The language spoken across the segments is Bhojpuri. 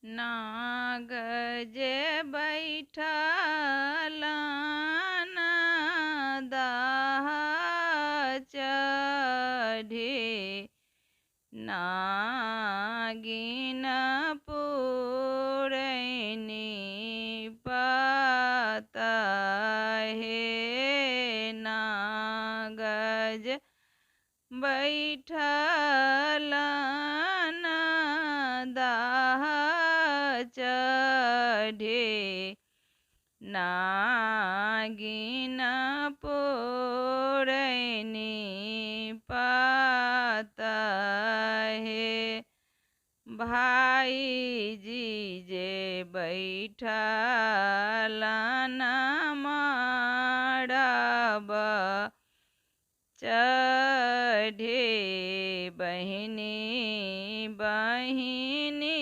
नाग जे बैठल दाह चढ़े, नागिन पुरैनी पता हे। नागज बैठल दाह चढ़े, नागिन पुरैनी पता हे। भाई जी जे बैठल मड़ब चढ़े, बहिनी बहिनी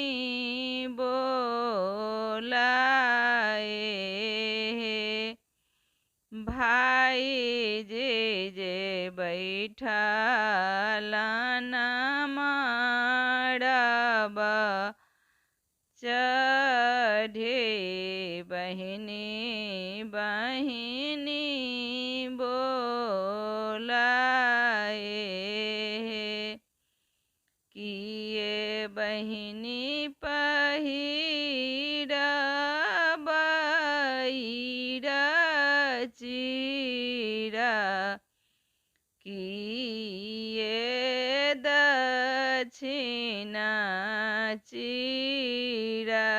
बोलाए हे। भाई जे बैठल मड़ब चढ़े, बहिनी बहिनी बोलाए हे। किए बहिनी पहिरब चीरा, किए दक्षिणा चीरा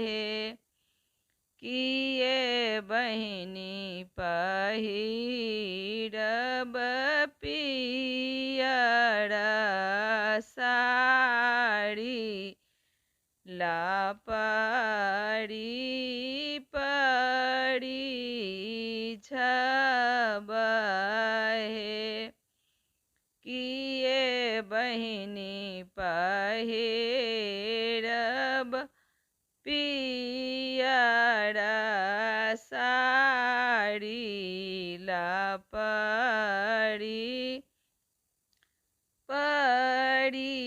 हे। किए बहिनी पहिरब पियर साड़ी, लापरी परी छब हे। किए बहिनी पहिरब पियर साड़ी, लापरी परी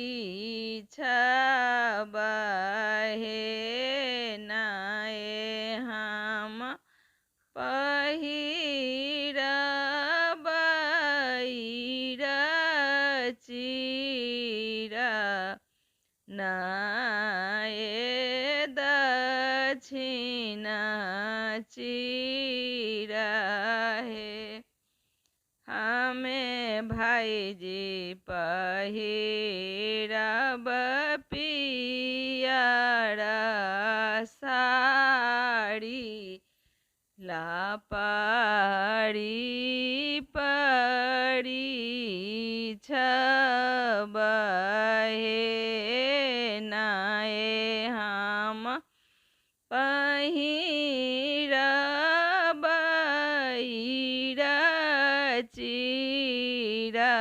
छब हे। नाए हम पहिरब चीरा, नाए दक्षिणा चीरा हे। हमें भाई जी पहिरब पियर साड़ी, लापरी परी छब हे। नाए हम पहिरब चीरा,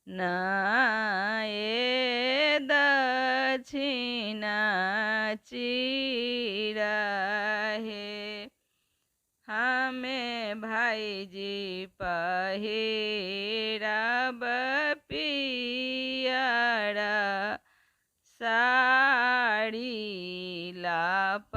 नाए दक्षिणा चीरा हे। हमें भाई जी पहिरब पियर साड़ी, लापरी